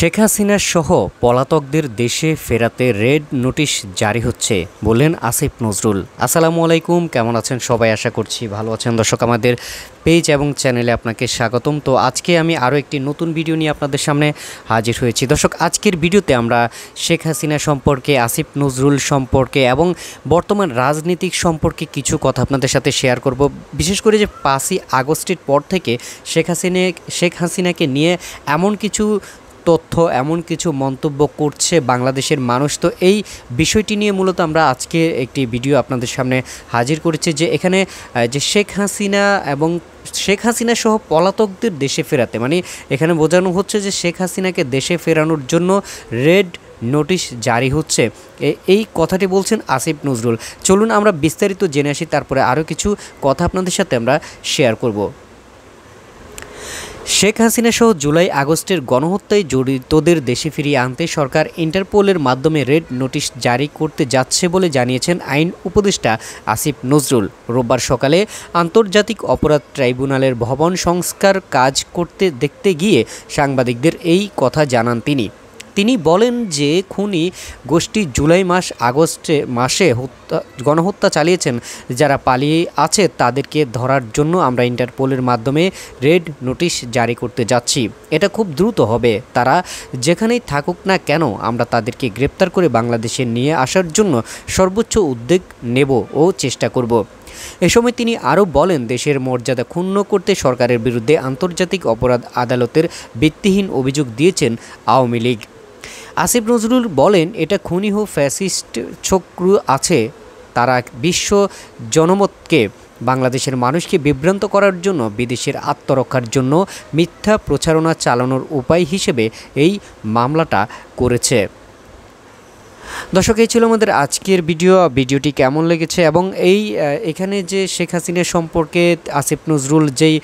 শেখ হাসিনা সহ পলাতকদের দেশে ফেরাতে রেড নোটিশ জারি হচ্ছে বললেন আসিফ নজরুল। আসসালামু আলাইকুম, কেমন আছেন সবাই? আশা করছি ভালো আছেন। দর্শক, আমাদের পেজ এবং চ্যানেলে আপনাকে স্বাগতম। তো আজকে আমি আরও একটি নতুন ভিডিও নিয়ে আপনাদের সামনে হাজির হয়েছি। দর্শক, আজকের ভিডিওতে আমরা শেখ হাসিনা সম্পর্কে, আসিফ নজরুল সম্পর্কে এবং বর্তমান রাজনীতিক সম্পর্কে কিছু কথা আপনাদের সাথে শেয়ার করব। বিশেষ করে যে 5ই আগস্টের পর থেকে শেখ হাসিনাকে নিয়ে এমন কিছু তথ্য, এমন কিছু মন্তব্য করছে বাংলাদেশের মানুষ। তো এই বিষয়টি নিয়ে মূলত আমরা আজকে একটি ভিডিও আপনাদের সামনে হাজির করেছি, যে এখানে যে শেখ হাসিনা সহ পলাতকদের দেশে ফেরাতে, মানে এখানে বোঝানো হচ্ছে যে শেখ হাসিনাকে দেশে ফেরানোর জন্য রেড নোটিশ জারি হচ্ছে। এই কথাটি বলছেন আসিফ নজরুল। চলুন আমরা বিস্তারিত জেনে আসি, তারপরে আরও কিছু কথা আপনাদের সাথে আমরা শেয়ার করব। শেখ হাসিনা সহ জুলাই আগস্টের গণহত্যায় জড়িতদের দেশে ফিরিয়ে আনতে সরকার ইন্টারপোলের মাধ্যমে রেড নোটিশ জারি করতে যাচ্ছে বলে জানিয়েছেন আইন উপদেষ্টা আসিফ নজরুল। রোববার সকালে আন্তর্জাতিক অপরাধ ট্রাইব্যুনালের ভবন সংস্কার কাজ করতে দেখতে গিয়ে সাংবাদিকদের এই কথা জানান তিনি বলেন যে খুনি গোষ্ঠী জুলাই মাসে গণহত্যা চালিয়েছেন। যারা পালিয়ে আছে তাদেরকে ধরার জন্য আমরা ইন্টারপোলের মাধ্যমে রেড নোটিশ জারি করতে যাচ্ছি। এটা খুব দ্রুত হবে। তারা যেখানেই থাকুক না কেন আমরা তাদেরকে গ্রেপ্তার করে বাংলাদেশে নিয়ে আসার জন্য সর্বোচ্চ উদ্যোগ নেব ও চেষ্টা করব। এ সময় তিনি আরও বলেন, দেশের মর্যাদা ক্ষুণ্ণ করতে সরকারের বিরুদ্ধে আন্তর্জাতিক অপরাধ আদালতের ভিত্তিহীন অভিযোগ দিয়েছেন আওয়ামী লীগ। আসিফ নজরুল বলেন, এটা খুনি ও ফ্যাসিস্ট চক্র আছে, তারা বিশ্ব জনমতকে, বাংলাদেশের মানুষকে বিভ্রান্ত করার জন্য, বিদেশের আত্মরক্ষার জন্য মিথ্যা প্রচারণা চালানোর উপায় হিসেবে এই মামলাটা করেছে। দর্শক, এই ছিল আমাদের আজকের ভিডিওটি কেমন লেগেছে এবং এখানে যে শেখ হাসিনা সম্পর্কে আসিফ নজরুল যেই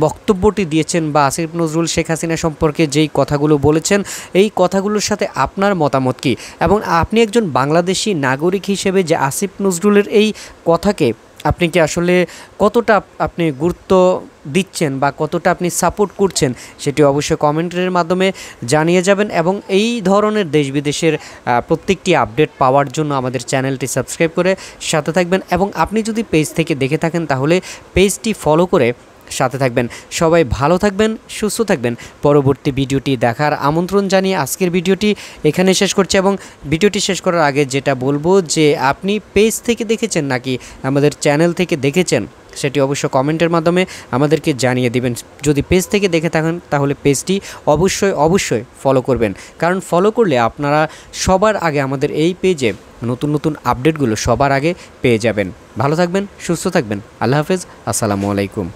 বক্তব্যটি দিয়েছেন, বা আসিফ নজরুল শেখ হাসিনা সম্পর্কে যেই কথাগুলো বলেছেন, এই কথাগুলোর সাথে আপনার মতামত কী? এবং আপনি একজন বাংলাদেশি নাগরিক হিসেবে যে আসিফ নজরুলের এই কথাকে আপনি কি আসলে কতটা আপনি গুরুত্ব দিচ্ছেন বা কতটা আপনি সাপোর্ট করছেন, সেটি অবশ্যই কমেন্টের মাধ্যমে জানিয়ে যাবেন। এবং এই ধরনের দেশ বিদেশের প্রত্যেকটি আপডেট পাওয়ার জন্য আমাদের চ্যানেলটি সাবস্ক্রাইব করে সাথে থাকবেন। এবং আপনি যদি পেজ থেকে দেখে থাকেন তাহলে পেজটি ফলো করে সাথে থাকবেন। সবাই ভালো থাকবেন, সুস্থ থাকবেন। পরবর্তী ভিডিওটি দেখার আমন্ত্রণ জানিয়ে আজকের ভিডিওটি এখানে শেষ করছি। এবং ভিডিওটি শেষ করার আগে যেটা বলবো, যে আপনি পেজ থেকে দেখেছেন নাকি আমাদের চ্যানেল থেকে দেখেছেন, সেটি অবশ্য কমেন্টের মাধ্যমে আমাদেরকে জানিয়ে দিবেন। যদি পেজ থেকে দেখে থাকেন তাহলে পেজটি অবশ্যই ফলো করবেন, কারণ ফলো করলে আপনারা সবার আগে আমাদের এই পেজে নতুন আপডেটগুলো সবার আগে পেয়ে যাবেন। ভালো থাকবেন, সুস্থ থাকবেন। আল্লাহ হাফেজ, আসসালামু আলাইকুম।